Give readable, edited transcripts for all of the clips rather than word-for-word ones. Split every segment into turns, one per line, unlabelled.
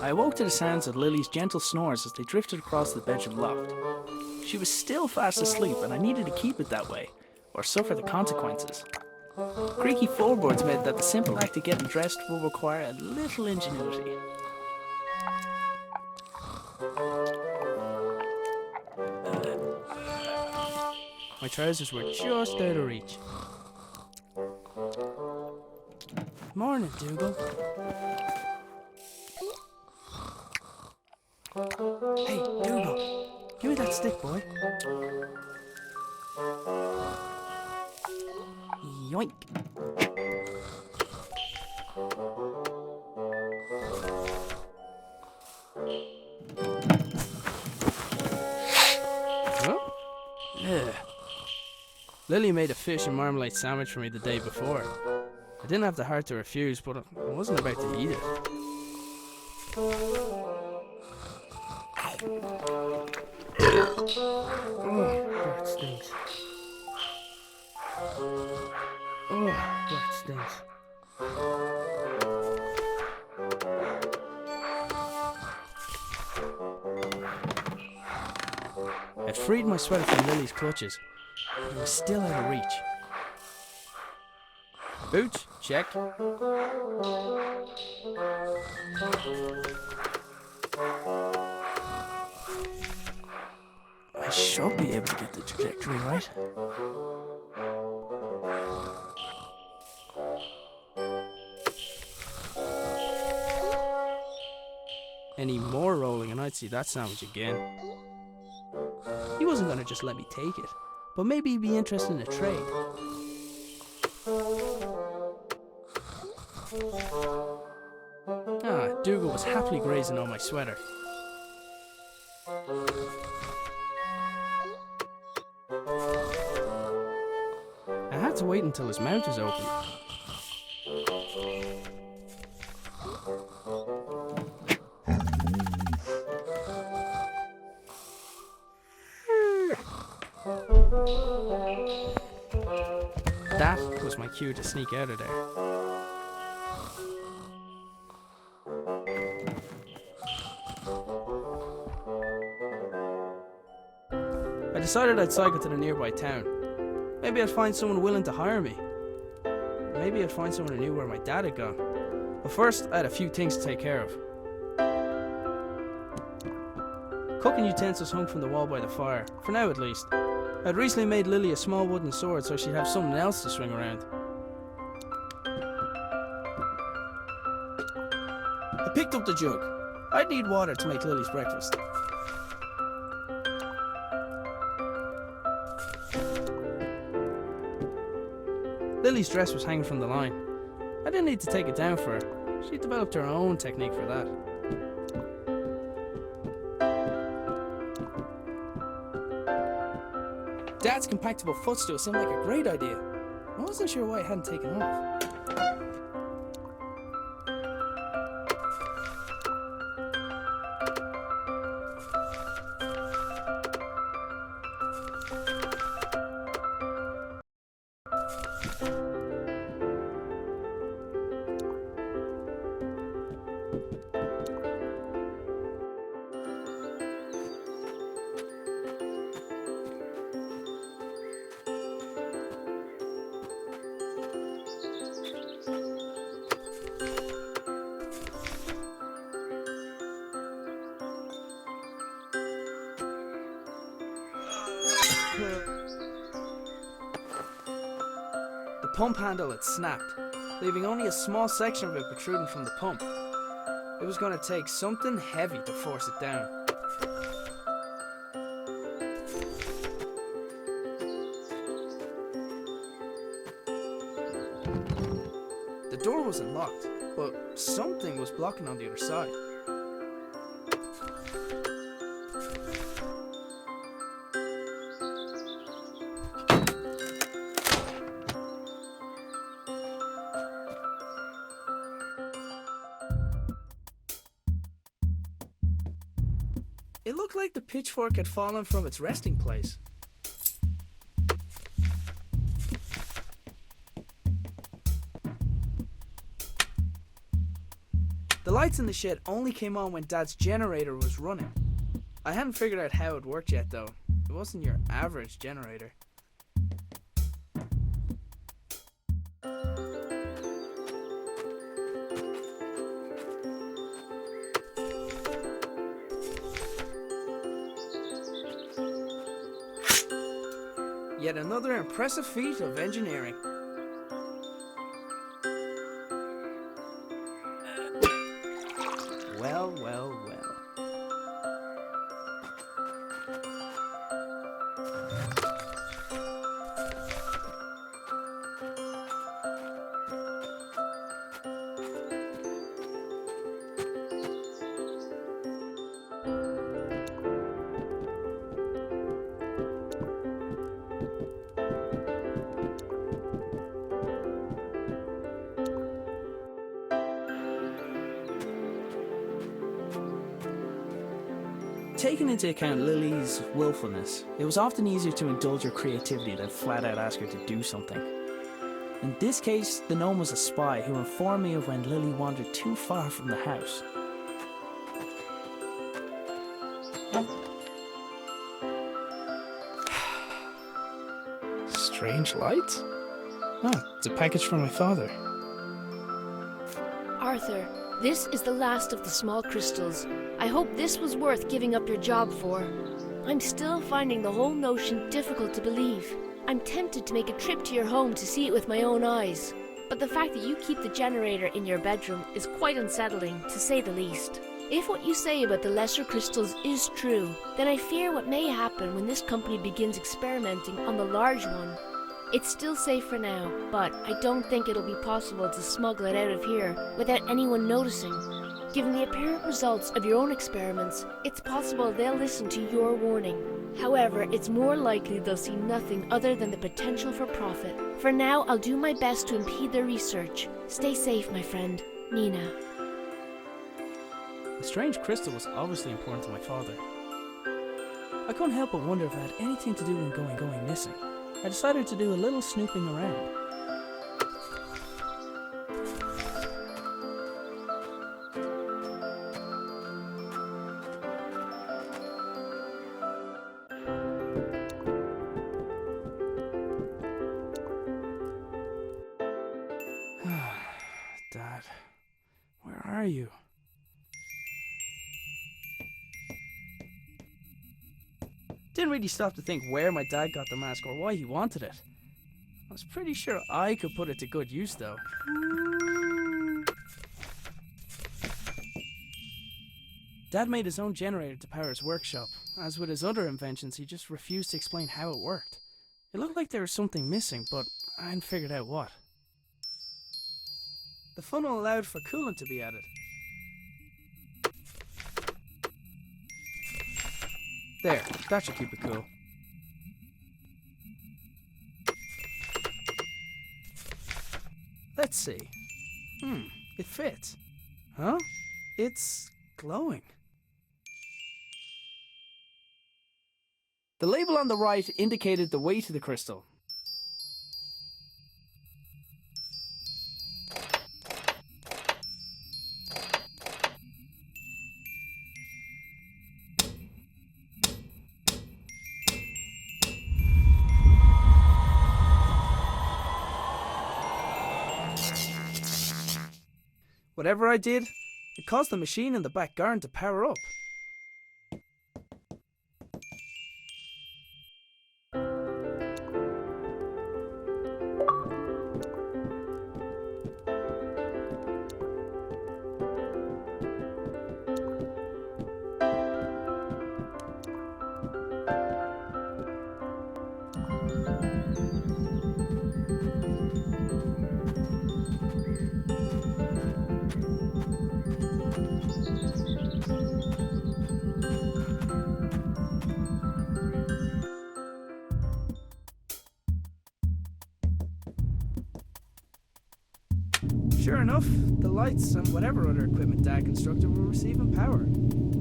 I awoke to the sounds of Lily's gentle snores as they drifted across the bedroom loft. She was still fast asleep and I needed to keep it that way, or suffer the consequences. Creaky floorboards meant that the simple act of getting dressed would require a little ingenuity. My trousers were just out of reach. Morning, Dougal. Hey, Dougal, give me that stick, boy. Yoink. Huh? Yeah. Lily made a fish and marmalade sandwich for me the day before. I didn't have the heart to refuse, but I wasn't about to eat it. Oh, that stinks. Oh, that stinks. I'd freed my sweater from Lily's clutches, but it was still out of reach. Boots, check. I should be able to get the trajectory right. Any more rolling and I'd see that sandwich again. He wasn't going to just let me take it, but maybe he'd be interested in a trade. Dougal was happily grazing on my sweater. I had to wait until his mouth was open. That was my cue to sneak out of there. I decided I'd cycle to the nearby town. Maybe I'd find someone willing to hire me. Maybe I'd find someone who knew where my dad had gone. But first, I had a few things to take care of. Cooking utensils hung from the wall by the fire, for now at least. I'd recently made Lily a small wooden sword so she'd have something else to swing around. I picked up the jug. I'd need water to make Lily's breakfast. Lily's dress was hanging from the line. I didn't need to take it down for her. She developed her own technique for that. Dad's compactable footstool seemed like a great idea. I wasn't sure why it hadn't taken off. pump handle had snapped, leaving only a small section of it protruding from the pump. It was going to take something heavy to force it down. The door wasn't locked, but something was blocking on the other side. It looked like the pitchfork had fallen from its resting place. The lights in the shed only came on when Dad's generator was running. I hadn't figured out how it worked yet though. It wasn't your average generator. Yet another impressive feat of engineering. Well, well, well. Taking into account Lily's willfulness, it was often easier to indulge her creativity than flat out ask her to do something. In this case, the gnome was a spy who informed me of when Lily wandered too far from the house. Strange lights? Oh, it's a package from my father.
Arthur, this is the last of the small crystals. I hope this was worth giving up your job for. I'm still finding the whole notion difficult to believe. I'm tempted to make a trip to your home to see it with my own eyes. But the fact that you keep the generator in your bedroom is quite unsettling, to say the least. If what you say about the lesser crystals is true, then I fear what may happen when this company begins experimenting on the large one. It's still safe for now, but I don't think it'll be possible to smuggle it out of here without anyone noticing. Given the apparent results of your own experiments, it's possible they'll listen to your warning. However, it's more likely they'll see nothing other than the potential for profit. For now, I'll do my best to impede their research. Stay safe, my friend. Nina.
The strange crystal was obviously important to my father. I couldn't help but wonder if it had anything to do with going missing. I decided to do a little snooping around. Dad, where are you? Didn't really stop to think where my dad got the mask or why he wanted it. I was pretty sure I could put it to good use though. Dad made his own generator to power his workshop. As with his other inventions, he just refused to explain how it worked. It looked like there was something missing, but I hadn't figured out what. The funnel allowed for coolant to be added. There, that should keep it cool. Let's see. It fits. Huh? It's glowing. The label on the right indicated the weight of the crystal. Whatever I did, it caused the machine in the back garden to power up. enough, the lights and whatever other equipment Dad constructed were receiving power.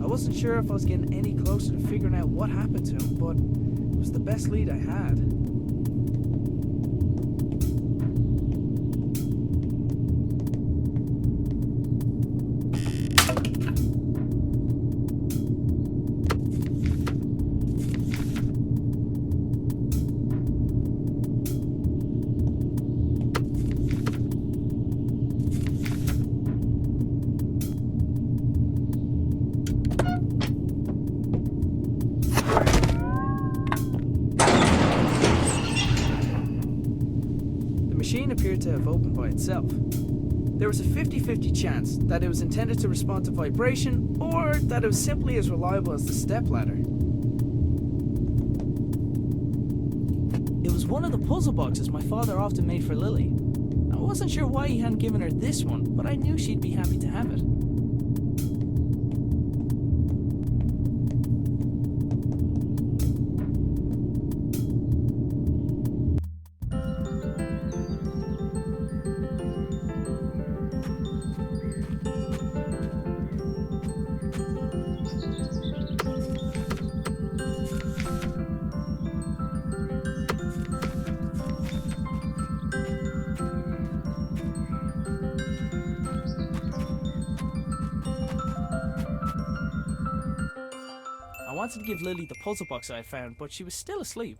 I wasn't sure if I was getting any closer to figuring out what happened to him, but it was the best lead I had. The machine appeared to have opened by itself. There was a 50-50 chance that it was intended to respond to vibration, or that it was simply as reliable as the stepladder. It was one of the puzzle boxes my father often made for Lily. I wasn't sure why he hadn't given her this one, but I knew she'd be happy to have it. I wanted to give Lily the puzzle box I had found, but she was still asleep.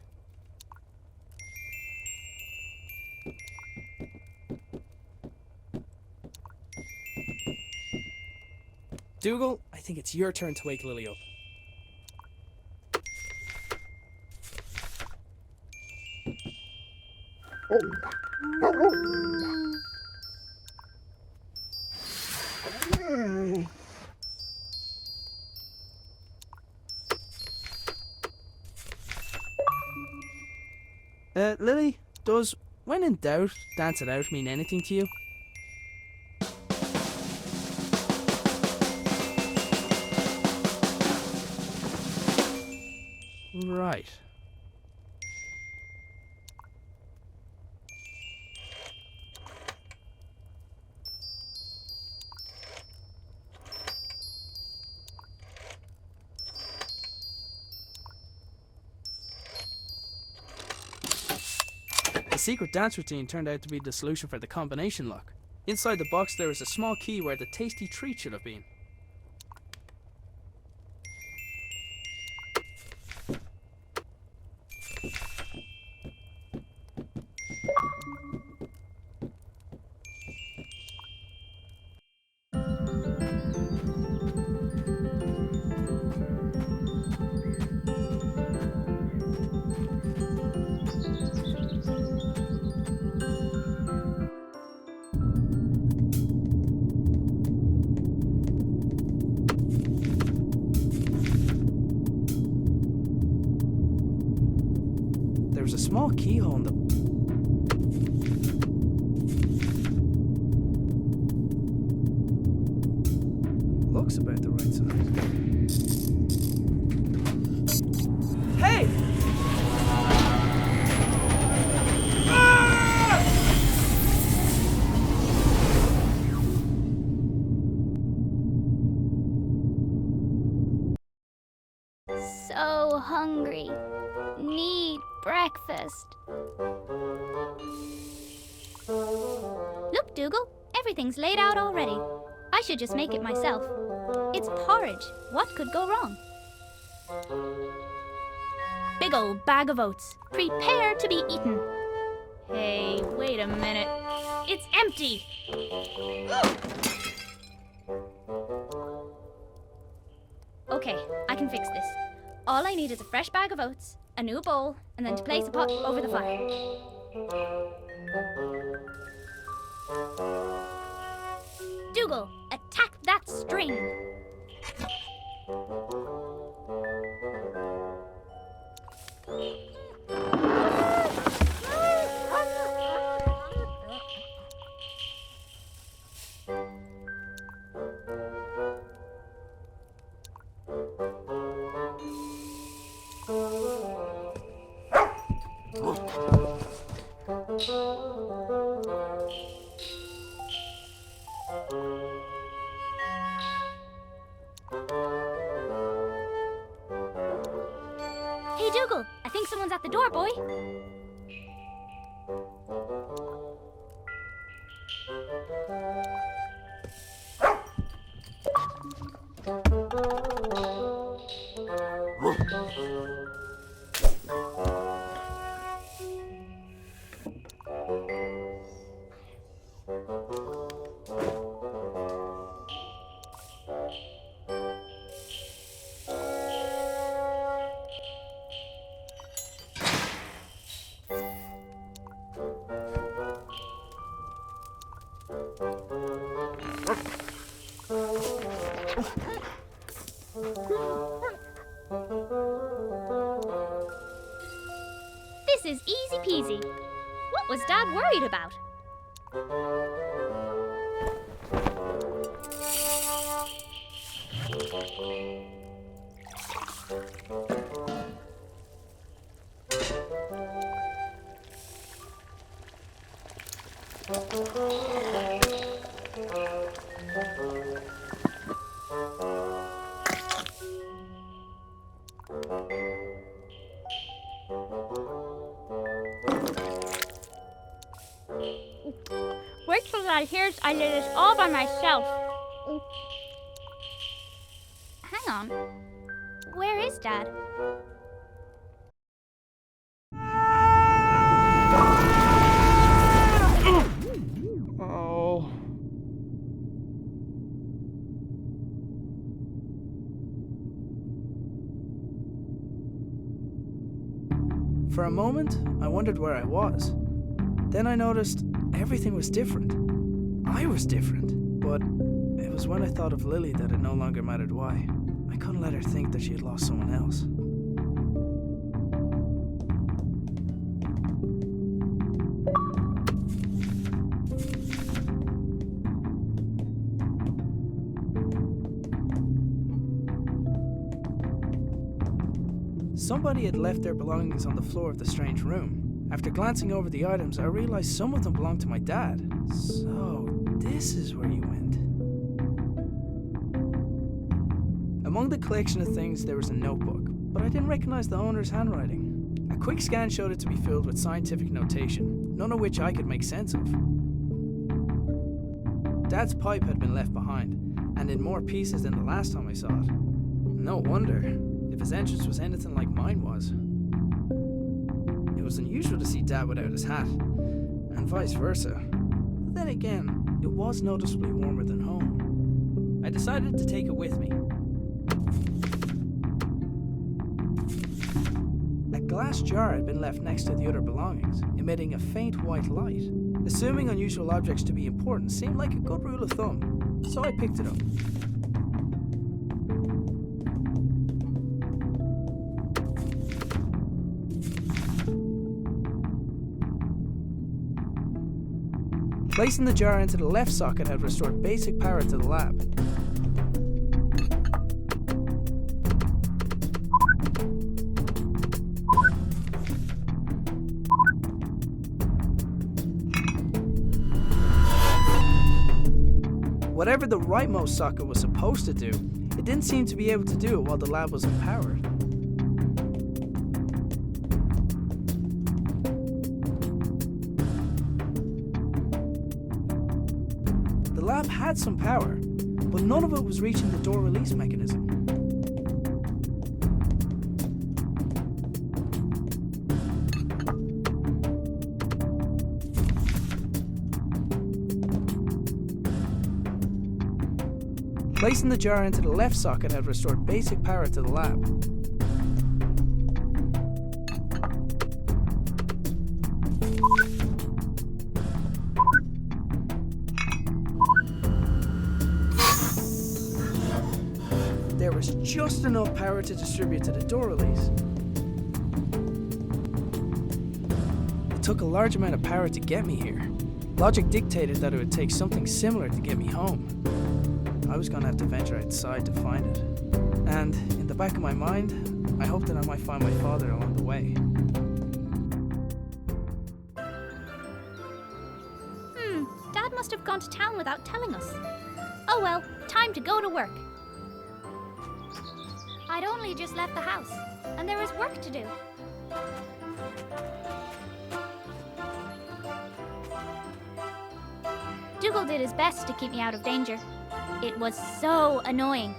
Dougal, I think it's your turn to wake Lily up. Lily, does when in doubt, dance it out mean anything to you? Right. The secret dance routine turned out to be the solution for the combination lock. Inside the box there was a small key where the tasty treat should have been. There was a small keyhole in the... Looks about the right size. Hey! Ah!
So hungry. Need breakfast. Look, Dougal, everything's laid out already. I should just make it myself. It's porridge. What could go wrong? Big old bag of oats. Prepare to be eaten. Hey, wait a minute. It's empty! Okay, I can fix this. All I need is a fresh bag of oats, a new bowl, and then to place a pot over the fire. Dougal, attack that string! Dougal, I think someone's at the door, boy. This is easy peasy. What was Dad worried about? Wait till Dad hears I did this all by myself. Hang on. Where is Dad?
Oh. For a moment, I wondered where I was. Then I noticed everything was different. I was different. But it was when I thought of Lily that it no longer mattered why. I couldn't let her think that she had lost someone else. Somebody had left their belongings on the floor of the strange room. After glancing over the items, I realized some of them belonged to my dad. So, this is where you went. Among the collection of things, there was a notebook, but I didn't recognize the owner's handwriting. A quick scan showed it to be filled with scientific notation, none of which I could make sense of. Dad's pipe had been left behind, and in more pieces than the last time I saw it. No wonder, if his entrance was anything like mine was. It was unusual to see Dad without his hat, and vice versa. But then again, it was noticeably warmer than home. I decided to take it with me. A glass jar had been left next to the other belongings, emitting a faint white light. Assuming unusual objects to be important seemed like a good rule of thumb, so I picked it up. Placing the jar into the left socket had restored basic power to the lab. Whatever the rightmost socket was supposed to do, it didn't seem to be able to do it while the lab was unpowered. The lab had some power, but none of it was reaching the door release mechanism. Placing the jar into the left socket had restored basic power to the lab. There was just enough power to distribute to the door release. It took a large amount of power to get me here. Logic dictated that it would take something similar to get me home. I was going to have to venture outside to find it. And in the back of my mind, I hoped that I might find my father along the way.
Dad must have gone to town without telling us. Oh well, time to go to work. I'd only just left the house, and there was work to do. Dougal did his best to keep me out of danger. It was so annoying.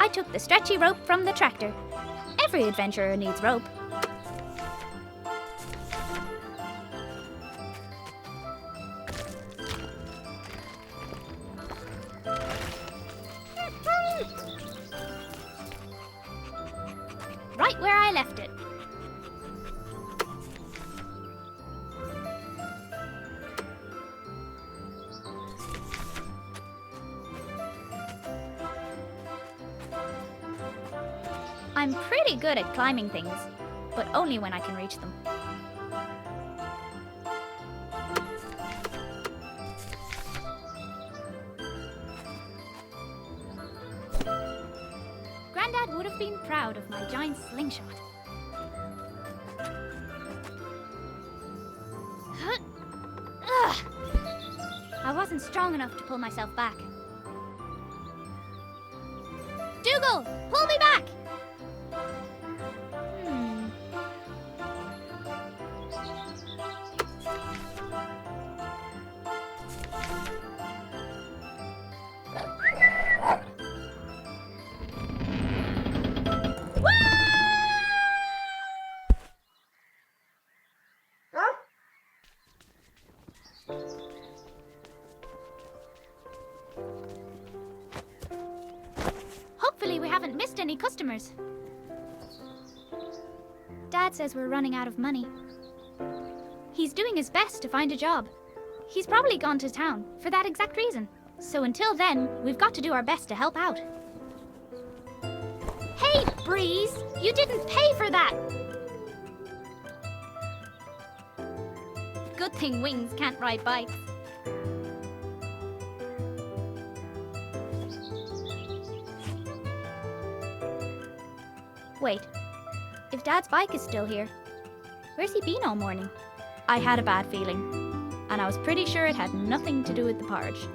I took the stretchy rope from the tractor. Every adventurer needs rope. Right where I left it. I'm pretty good at climbing things, but only when I can reach them. Grandad would have been proud of my giant slingshot. Ugh. I wasn't strong enough to pull myself back. Dougal, pull me back! Hopefully we haven't missed any customers. Dad says we're running out of money. He's doing his best to find a job. He's probably gone to town for that exact reason. So until then, we've got to do our best to help out. Hey, Breeze! You didn't pay for that! Good thing Wings can't ride bikes. Wait, if Dad's bike is still here, where's he been all morning? I had a bad feeling, and I was pretty sure it had nothing to do with the porridge.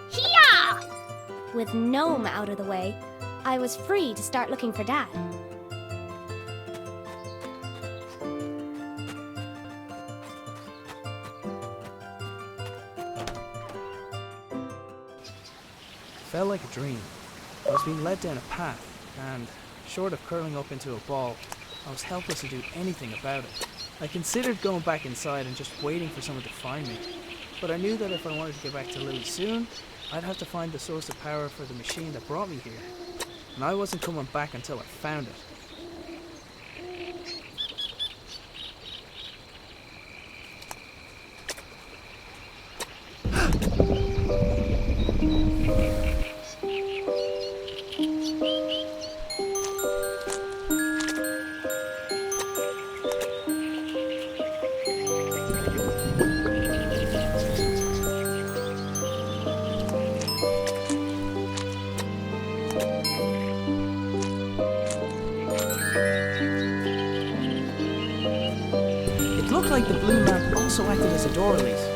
Hija!
With Gnome out of the way, I was free to start looking for Dad.
Felt like a dream. I was being led down a path, and short of curling up into a ball, I was helpless to do anything about it. I considered going back inside and just waiting for someone to find me, but I knew that if I wanted to get back to Lily soon, I'd have to find the source of power for the machine that brought me here, and I wasn't coming back until I found it. It looked like the blue lamp also acted as a door release.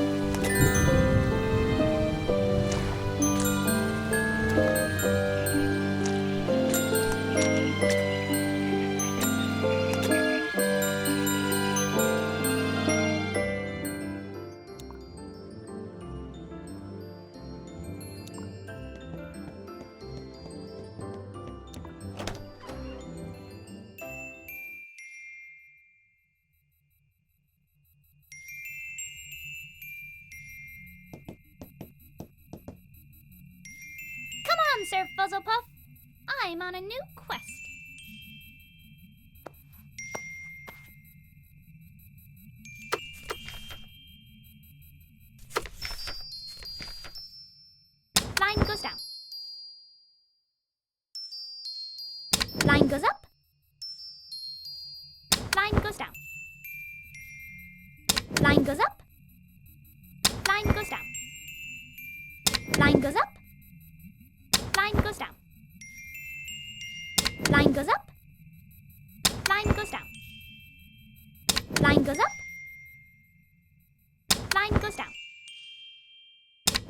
Sir Fuzzlepuff. I'm on a new quest. Line goes down. Line goes up. down. Line goes up. Line goes down. Line goes up. Line goes down. Line goes up. Line goes down. Line goes up. Line goes down.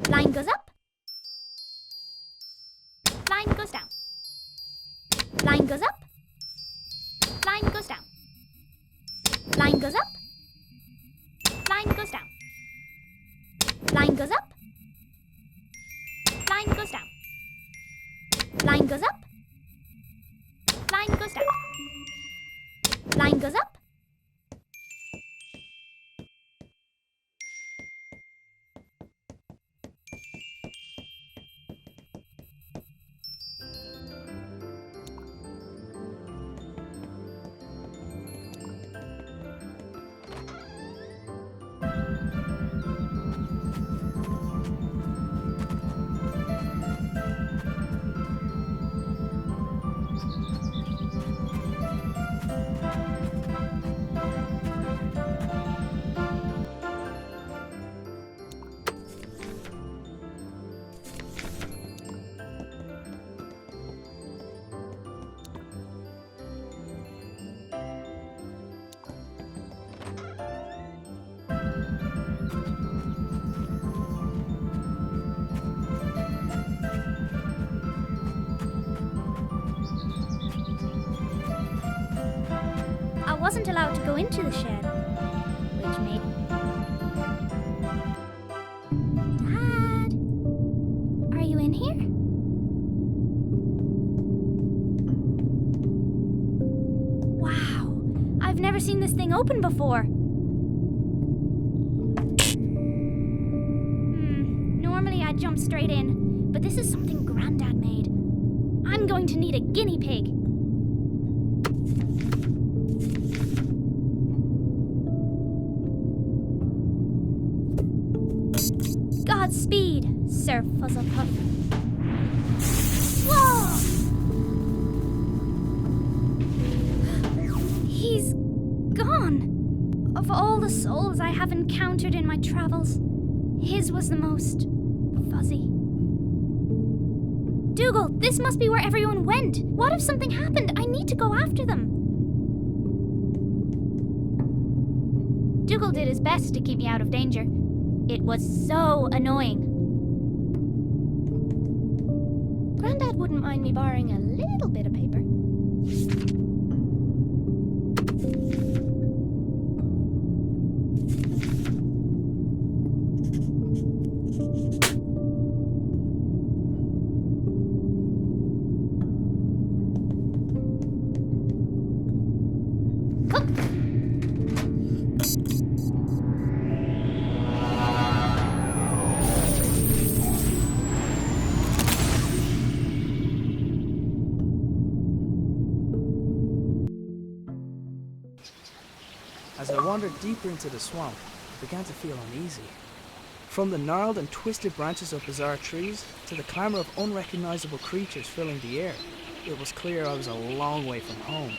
Line goes up. Line goes down. Line goes up. Line goes down. Line goes up. Line goes down. Line goes up. Line goes down. Line goes up. Line goes down. Line goes up. I wasn't allowed to go into the shed, which made... Dad? Are you in here? Wow, I've never seen this thing open before. Normally I'd jump straight in, but this is something Grandad made. I'm going to need a guinea pig. Godspeed, Sir Fuzzlepuff. Whoa! He's gone. Of all the souls I have encountered in my travels, his was the most fuzzy. Dougal, this must be where everyone went. What if something happened? I need to go after them. Dougal did his best to keep me out of danger. It was so annoying. Grandad wouldn't mind me borrowing a little bit of paper.
As I wandered deeper into the swamp, I began to feel uneasy. From the gnarled and twisted branches of bizarre trees to the clamour of unrecognisable creatures filling the air, it was clear I was a long way from home.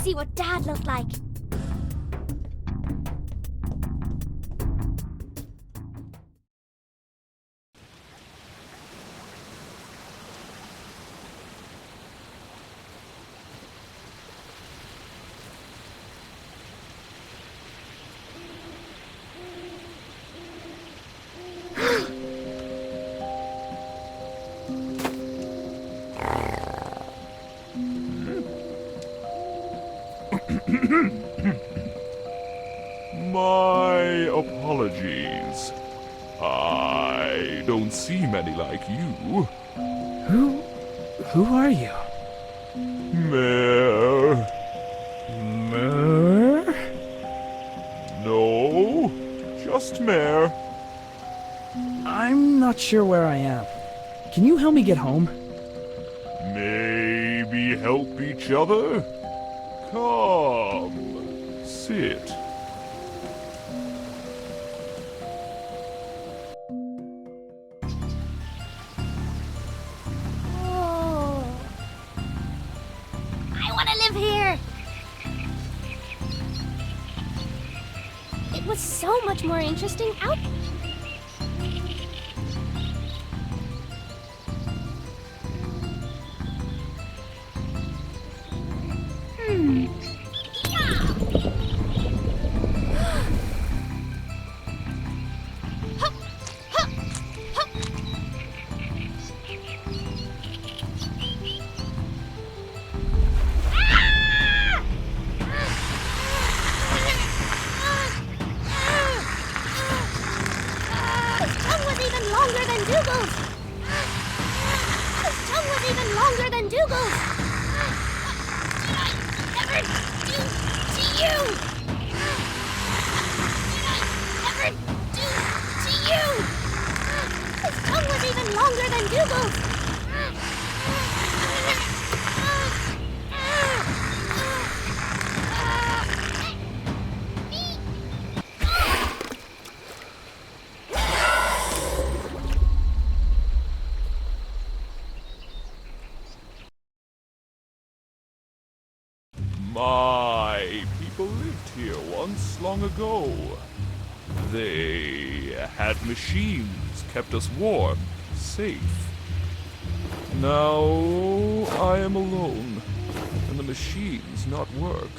see what Dad looked like.
My apologies. I don't see many like you.
Who are you?
Mare.
Mer?
No, just mare.
I'm not sure where I am. Can you help me get home?
Maybe help each other? Come, sit.
Oh. I want to live here. It was so much more interesting out.
My people lived here once long ago. They had machines, kept us warm, safe. Now I am alone, and the machines not work.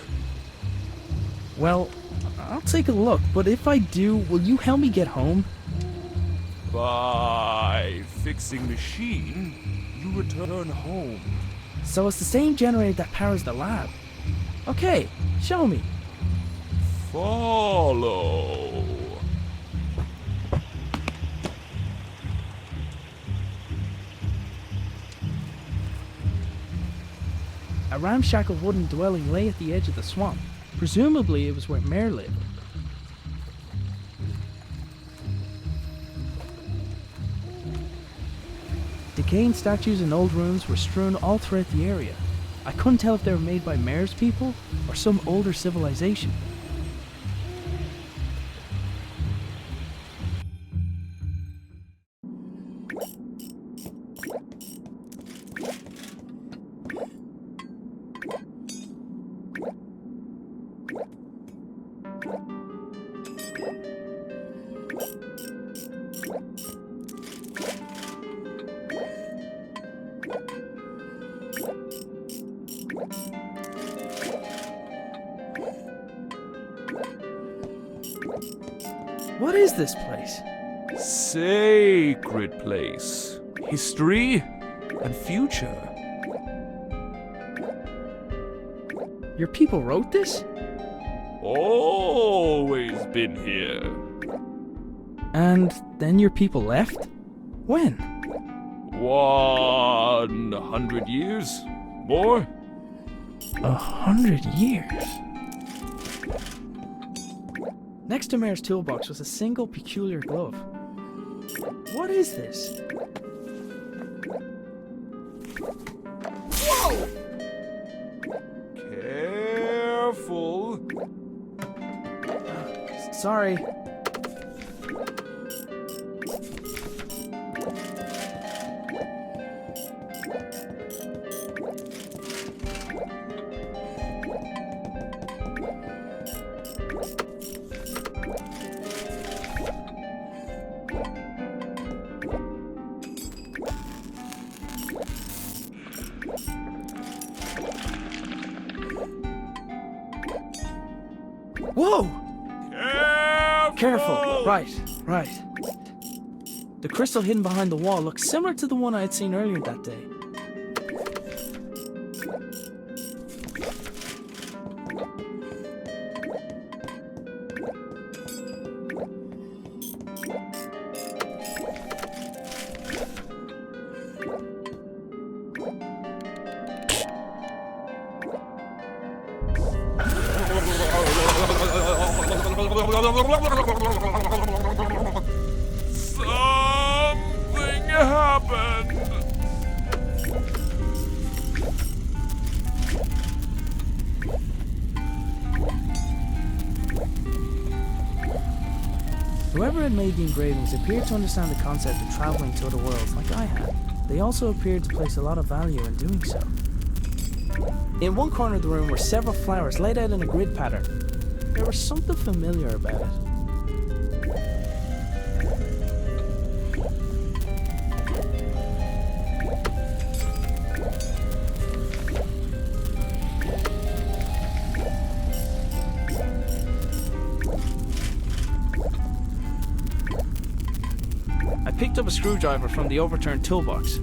Well, I'll take a look, but if I do, will you help me get home?
By fixing machine, you return home.
So it's the same generator that powers the lab. Okay, show me.
Follow.
A ramshackle wooden dwelling lay at the edge of the swamp. Presumably it was where Mare lived. Decaying statues and old ruins were strewn all throughout the area. I couldn't tell if they were made by Mare's people or some older civilization. What is this place?
Sacred place. History and future.
Your people wrote this?
Always been here.
And then your people left? When?
100 years? More?
100 years? Next to Mare's toolbox was a single peculiar glove. What is this?
Whoa! Careful.
Sorry. Whoa! Careful! Right. The crystal hidden behind the wall looks similar to the one I had seen earlier that day.
Something happened.
Whoever had made the engravings appeared to understand the concept of traveling to other worlds like I had. They also appeared to place a lot of value in doing so. In one corner of the room were several flowers laid out in a grid pattern. There was something familiar about it. I picked up a screwdriver from the overturned toolbox.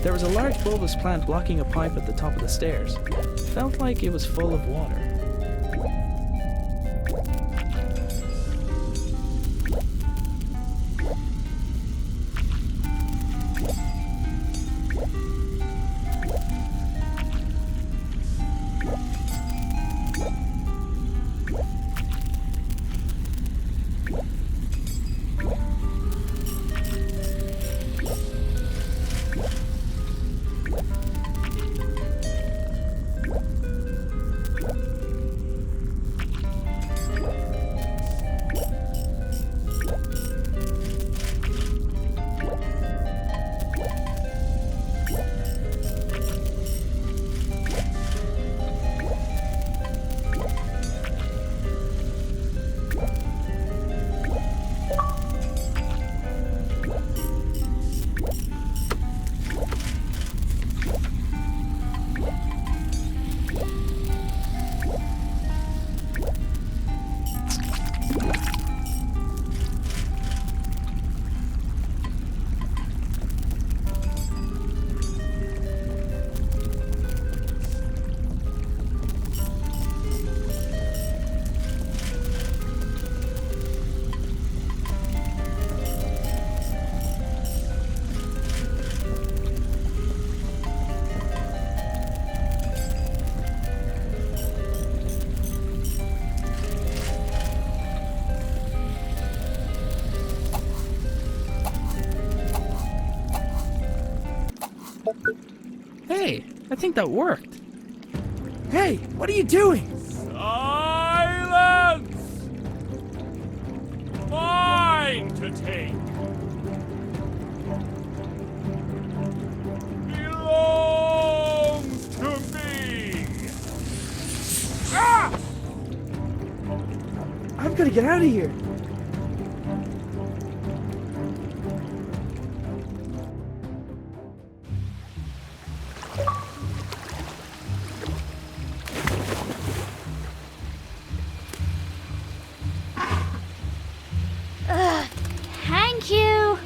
There was a large bulbous plant blocking a pipe at the top of the stairs. It felt like it was full of water. Hey, I think that worked. Hey, what are you doing?
Silence! Mine to take. Belongs to me. Ah!
I've got to get out of here.
Thank you.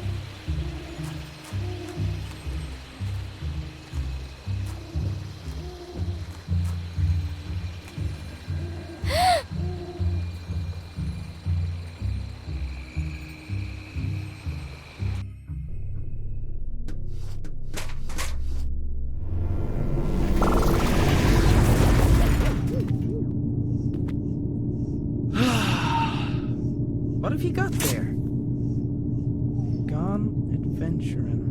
What have you got there? Gone adventuring.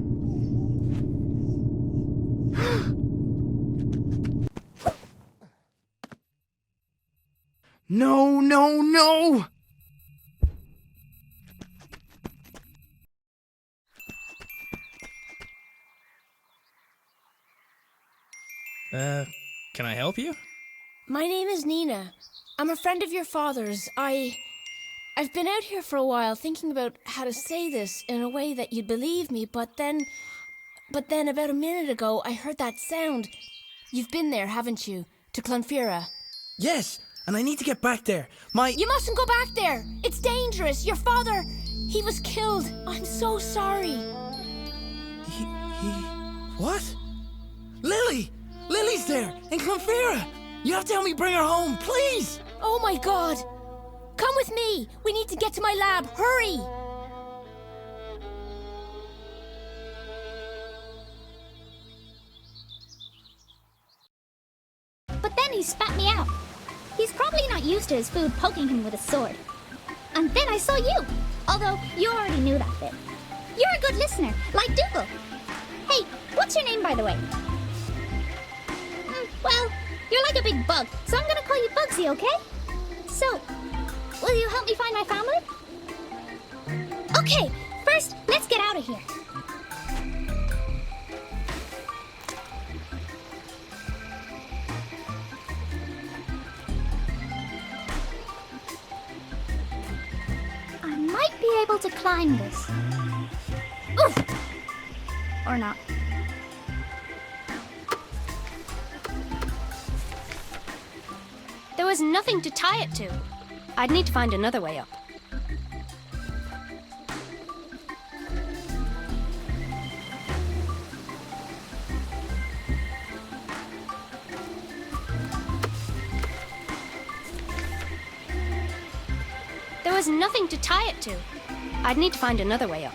No, no, no! Can I help you?
My name is Nina. I'm a friend of your father's. I've been out here for a while thinking about how to say this in a way that you'd believe me, but then about a minute ago I heard that sound. You've been there, haven't you? To Clonfera.
Yes, and I need to get back there.
You mustn't go back there! It's dangerous! Your father, he was killed! I'm so sorry!
He... What? Lily! Lily's there, in Clonfera! You have to help me bring her home, please!
Oh my God! Come with me! We need to get to my lab! Hurry!
But then he spat me out. He's probably not used to his food poking him with a sword. And then I saw you, although you already knew that bit. You're a good listener, like Dougal. Hey, what's your name, by the way? Well, you're like a big bug, so I'm gonna call you Bugsy, okay? So, will you help me find my family? Okay, first, let's get out of here. I might be able to climb this. Oof! Or not.
There was nothing to tie it to. I'd need to find another way up. There was nothing to tie it to. I'd need to find another way up.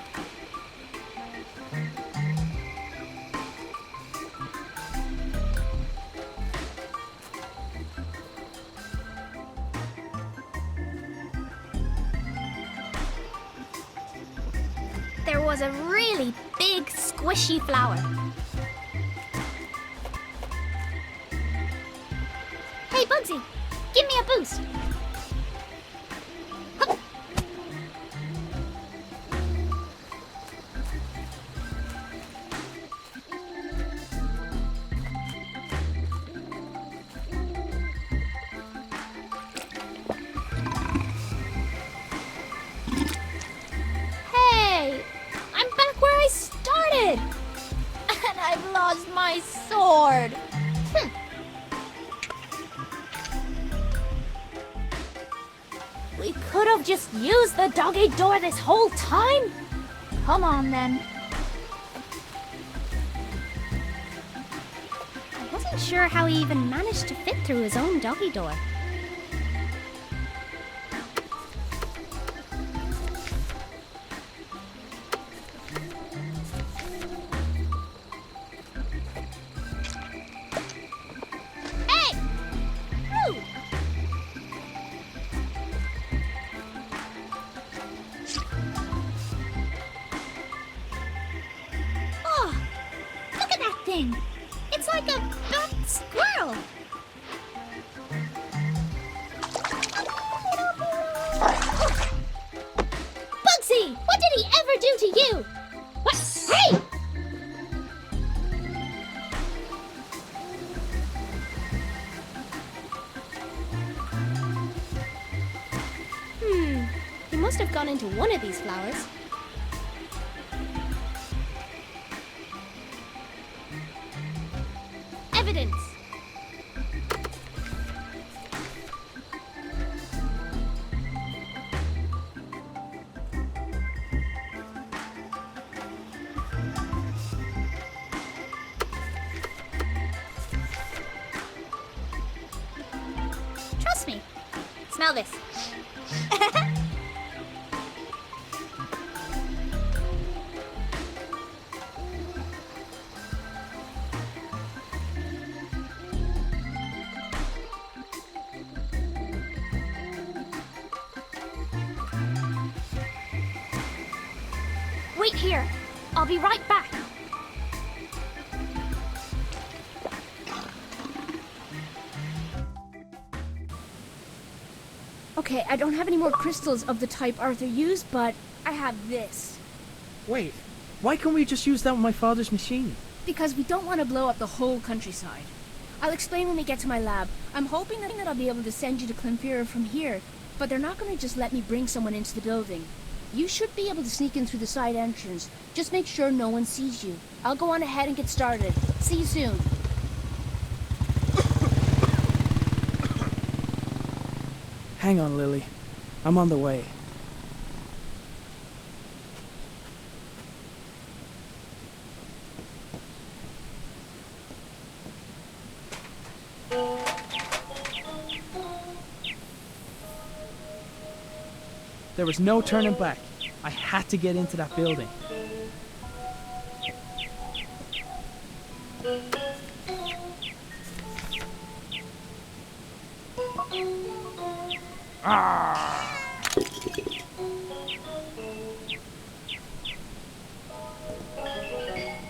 There was a really big, squishy flower. Hey, Bugsy, give me a boost. Hup. Hey, I'm back where I started. And I've lost my sword. We could have just used the doggy door this whole time. Come on, then. I wasn't sure how he even managed to fit through his own doggy door. Hey! Ooh! Oh, look at that thing. It's like a bat squirrel. Bugsy, what did he ever do to you? What? Hey!
He must have gone into one of these flowers. Evidence!
Trust me. Smell this. Wait here. I'll be right back.
Okay, I don't have any more crystals of the type Arthur used, but I have this.
Wait, why can't we just use that with my father's machine?
Because we don't want to blow up the whole countryside. I'll explain when we get to my lab. I'm hoping that I'll be able to send you to Clonfera from here, but they're not going to just let me bring someone into the building. You should be able to sneak in through the side entrance. Just make sure no one sees you. I'll go on ahead and get started. See you soon.
Hang on, Lily. I'm on the way. There was no turning back. I had to get into that building.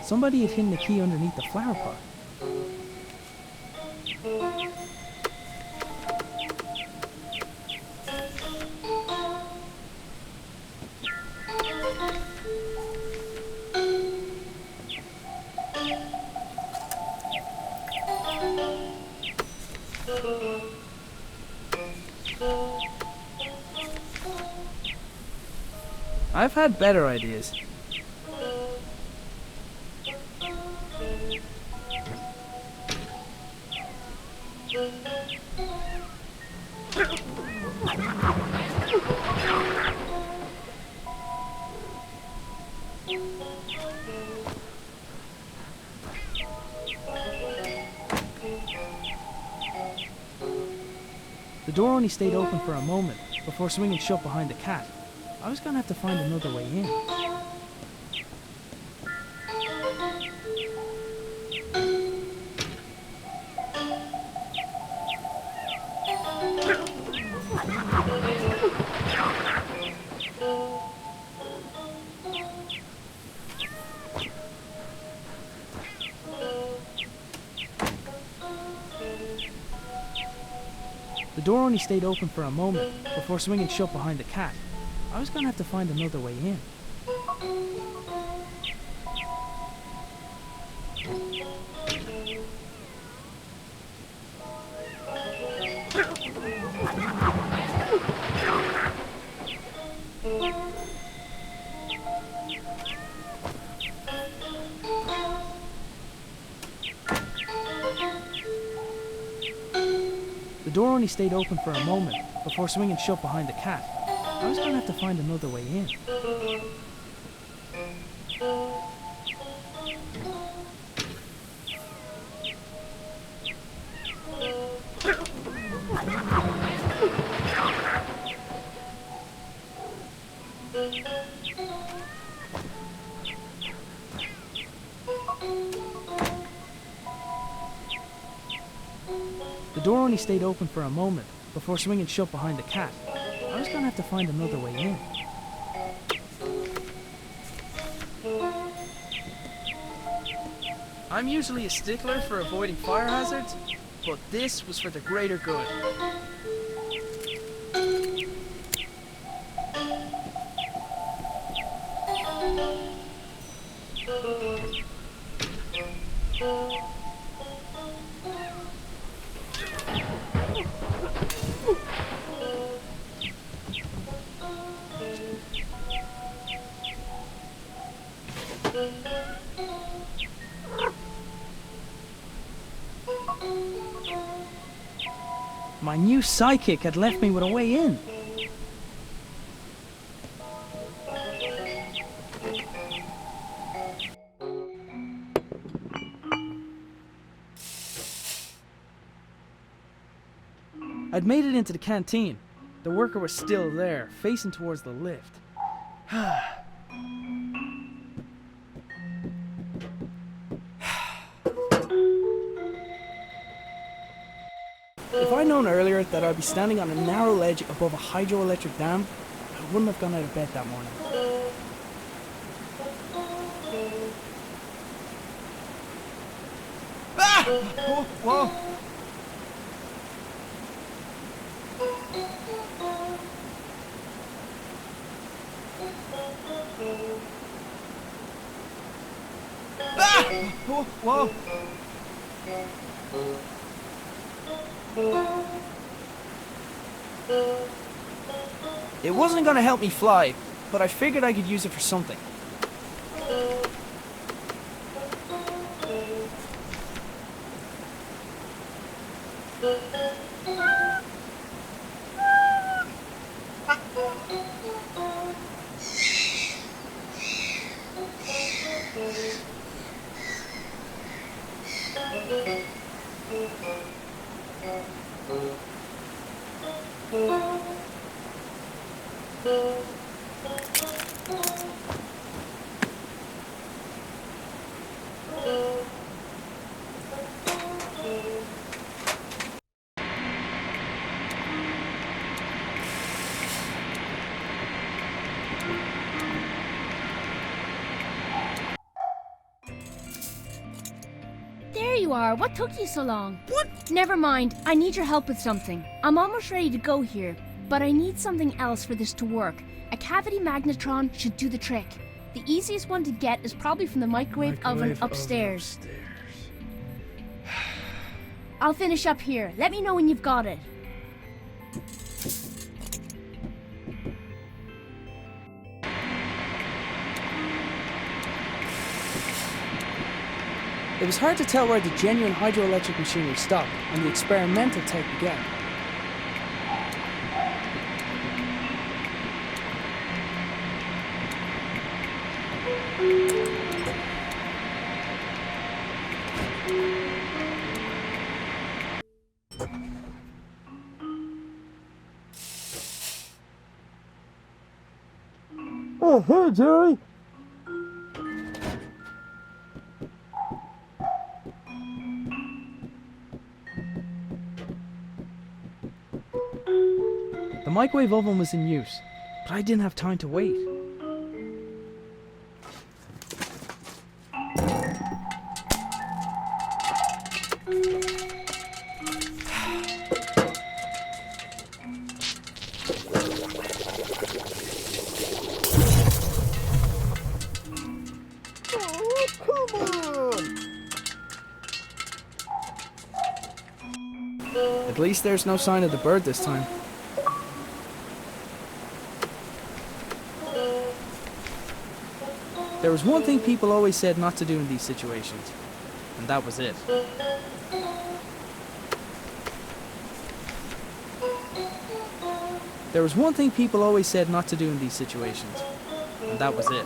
Somebody had hidden the key underneath the flower pot. I've had better ideas. The door only stayed open for a moment before swinging shut behind the cat. I was gonna have to find another way in. The door only stayed open for a moment before swinging shut behind the cat. I was gonna have to find another way in. The door only stayed open for a moment before swinging shut behind the cat. I was gonna have to find another way in. The door only stayed open for a moment before swinging shut behind the cat. I was gonna have to find another way in. I'm usually a stickler for avoiding fire hazards, but this was for the greater good. My new sidekick had left me with a way in. I'd made it into the canteen. The worker was still there, facing towards the lift. If I'd known earlier that I'd be standing on a narrow ledge above a hydroelectric dam, I wouldn't have gone out of bed that morning. Whoa! Whoa! It wasn't gonna help me fly, but I figured I could use it for something.
There you are. What took you so long? What? Never mind. I need your help with something. I'm almost ready to go here, but I need something else for this to work. A cavity magnetron should do the trick. The easiest one to get is probably from the microwave oven upstairs. I'll finish up here. Let me know when you've got it.
It was hard to tell where the genuine hydroelectric machinery stopped and the experimental tech began. Oh, hey, Jerry! The microwave oven was in use, but I didn't have time to wait. At least there's no sign of the bird this time. There was one thing people always said not to do in these situations, and that was it. There was one thing people always said not to do in these situations, and that was it.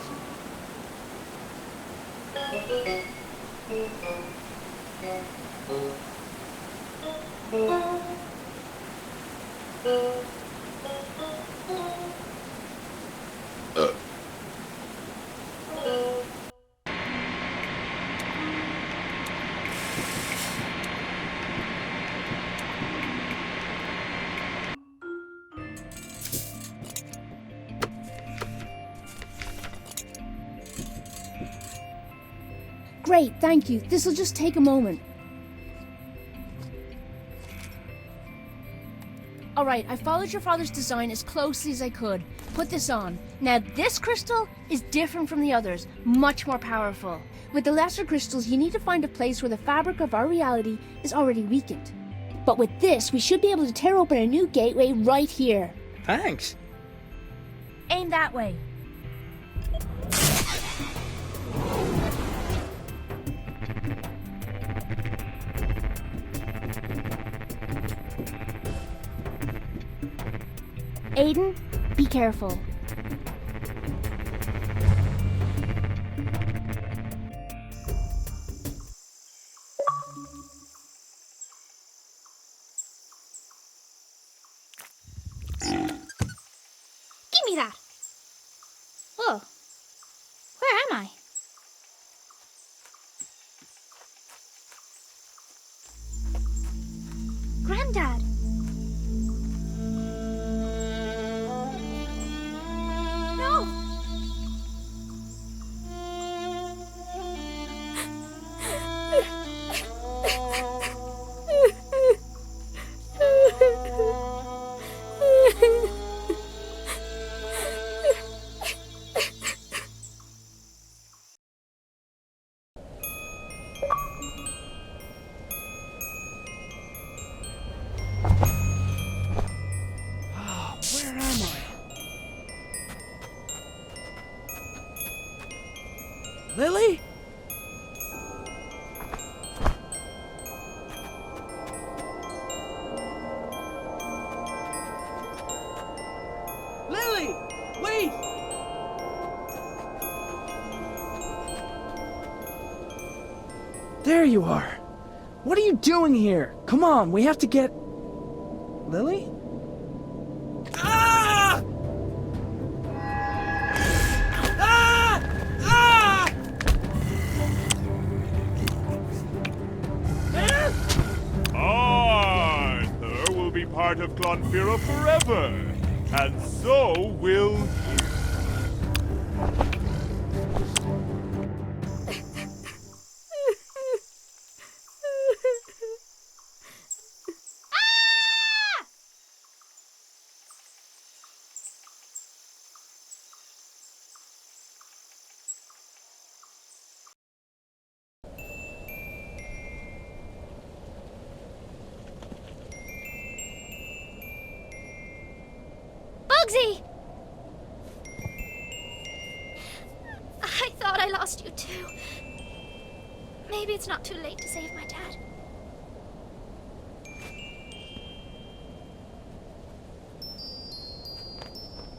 Great, thank you. This'll just take a moment. Alright, I followed your father's design as closely as I could. Put this on. Now, this crystal is different from the others, much more powerful. With the lesser crystals, you need to find a place where the fabric of our reality is already weakened. But with this, we should be able to tear open a new gateway right here.
Thanks.
Aim that way. Aidan, be careful.
Give me that. Oh, where am I? Granddad.
Lily? Lily! Wait! There you are. What are you doing here? Come on, we have to get... Lily? Ah! Ah! Ah!
Arthur will be part of Clonfera forever, and so will you.
Bugsy! I thought I lost you too. Maybe it's not too late to save my dad.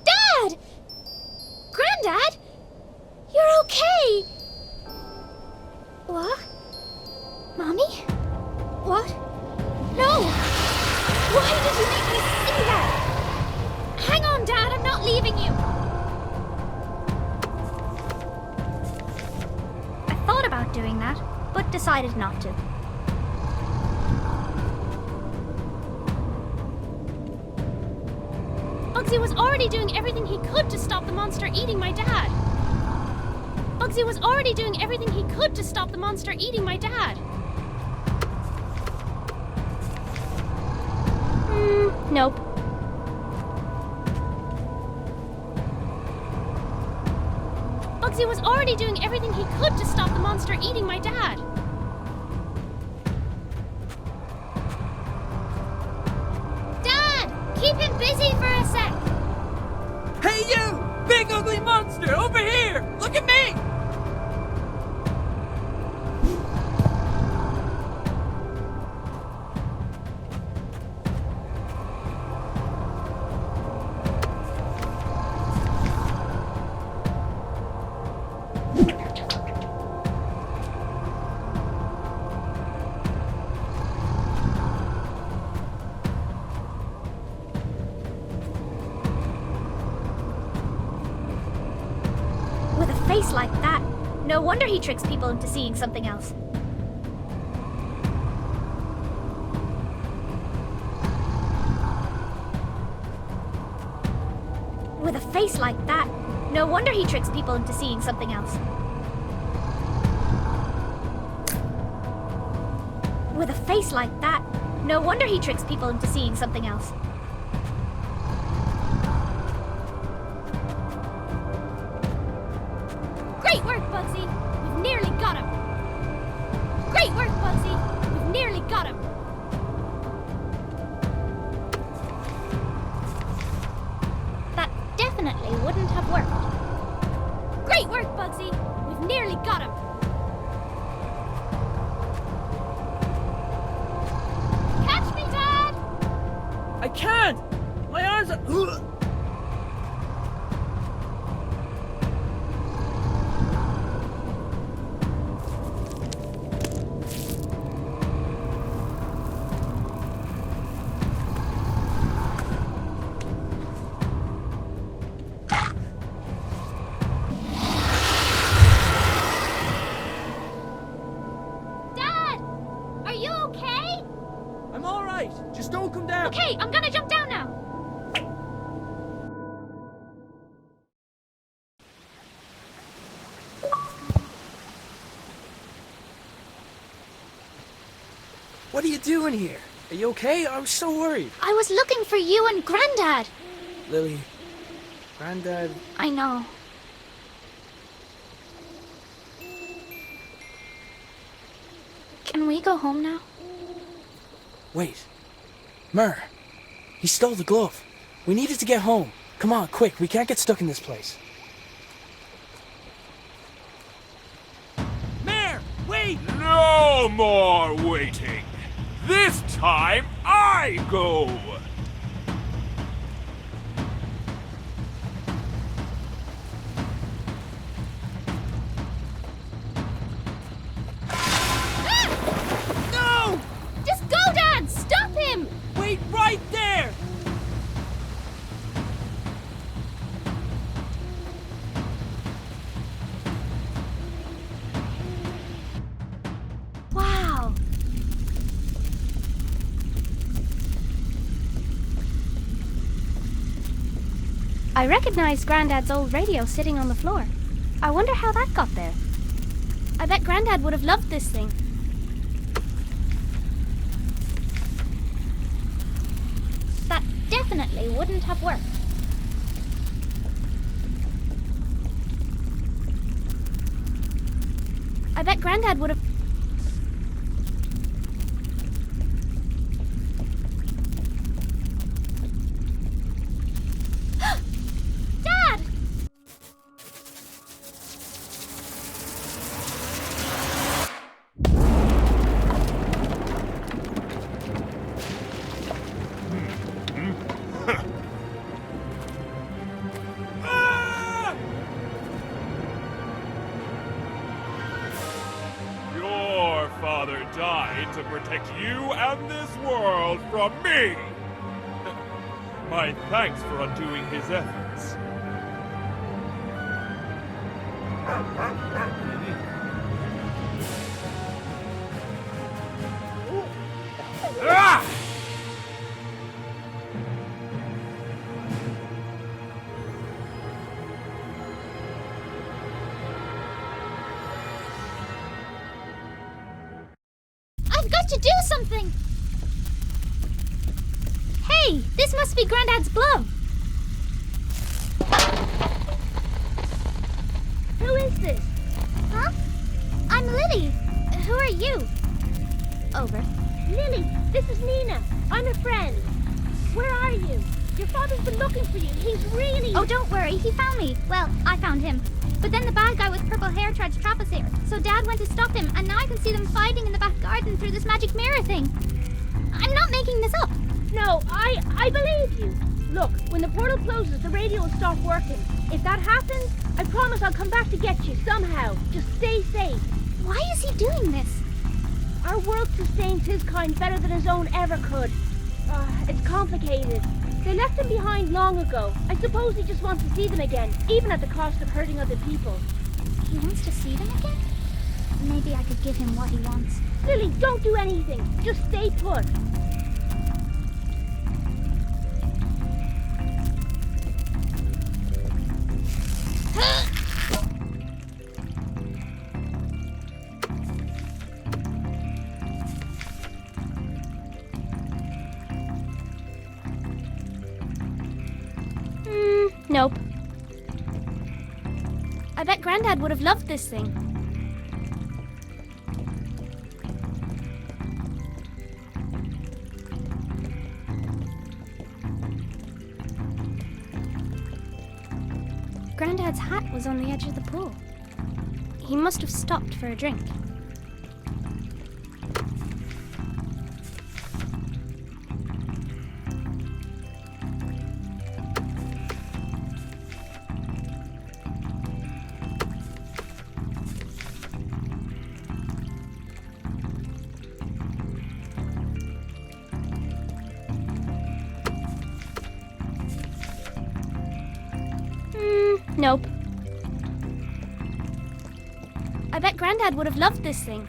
Dad! Granddad? You're okay! What? Mommy? What? No! Why did you make me see that? Hang on, Dad, I'm not leaving you! I thought about doing that, but decided not to. Bugsy was already doing everything he could to stop the monster eating my dad. Bugsy was already doing everything he could to stop the monster eating my dad. Nope. Bugsy was already doing everything he could to stop the monster eating my dad. Dad! Keep him busy for a sec!
Hey you! Big ugly monster! Over here! Look at me!
With a face like that, no wonder he tricks people into seeing something else. With a face like that, no wonder he tricks people into seeing something else. With a face like that, no wonder he tricks people into seeing something else. Great work, Bugsy! We've nearly got him! Great work, Bugsy! We've nearly got him! That definitely wouldn't have worked. Great work, Bugsy! We've nearly got him! Catch me, Dad!
I can't! My arms are... Ugh.
Dad! Are you okay?
I'm alright! Just don't come down!
Okay, I'm gonna jump down now!
What are you doing here? Are you okay? I was so worried.
I was looking for you and Granddad!
Lily, Granddad...
I know. Can we go home now?
Wait. Mur, he stole the glove. We needed to get home. Come on, quick, we can't get stuck in this place. wait!
No more waiting! This time I go!
No!
Just go, Dad! Stop him!
Wait right there!
Wow. I recognize Granddad's old radio sitting on the floor. I wonder how that got there. I bet Granddad would have loved this thing. That definitely wouldn't have worked. I bet Granddad would have... Dad!
Your father died to protect you and this world from me! My thanks for undoing his efforts. Ah!
I've got to do something! Hey, this must be Granddad's glove! Who is this? Huh? I'm Lily. Who are you? Over.
Lily, this is Nina. I'm a friend. Where are you? Your father's been looking for you. He's really...
Oh, don't worry, he found me. Well, I found him. But then the bad guy with purple hair tried to trap us here, so Dad went to stop him, and now I can see them fighting in the back garden through this magic mirror thing. I'm not making this up.
No, I believe you. Look, when the portal closes, the radio will stop working. If that happens, I promise I'll come back to get you somehow. Just stay safe.
Why is he doing this?
Our world sustains his kind better than his own ever could. It's complicated. They left him behind long ago. I suppose he just wants to see them again, even at the cost of hurting other people.
He wants to see them again? Maybe I could give him what he wants.
Lily, don't do anything. Just stay put.
Nope. I bet Granddad would have loved this thing. Granddad's hat was on the edge of the pool. He must have stopped for a drink. Nope. I bet Granddad would have loved this thing.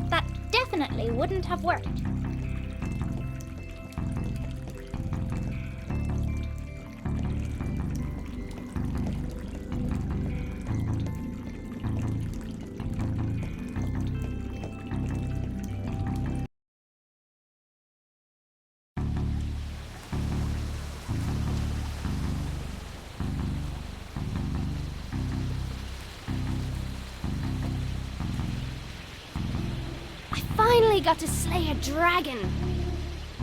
That definitely wouldn't have worked. Finally got to slay a dragon.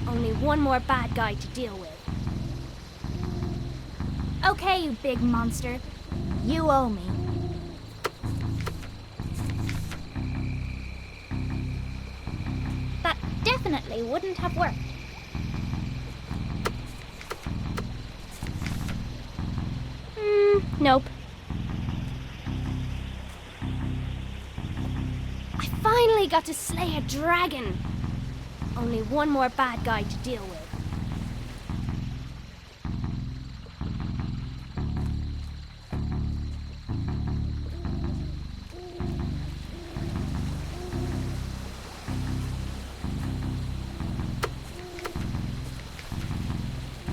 Only one more bad guy to deal with. Okay, you big monster. You owe me. That definitely wouldn't have worked. Nope. I finally got to slay a dragon. Only one more bad guy to deal with.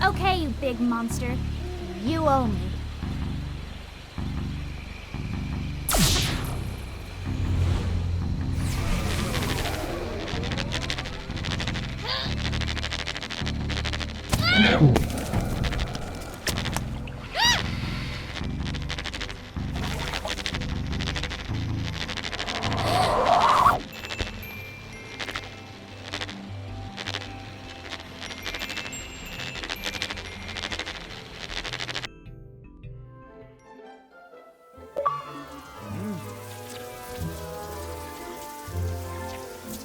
Okay, you big monster. You owe me.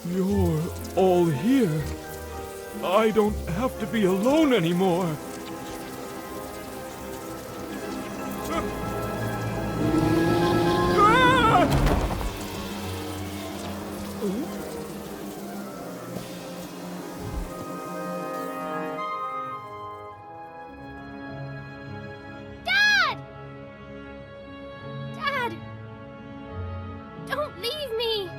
You're all here. I don't have to be alone anymore.
Dad! Dad! Don't leave me!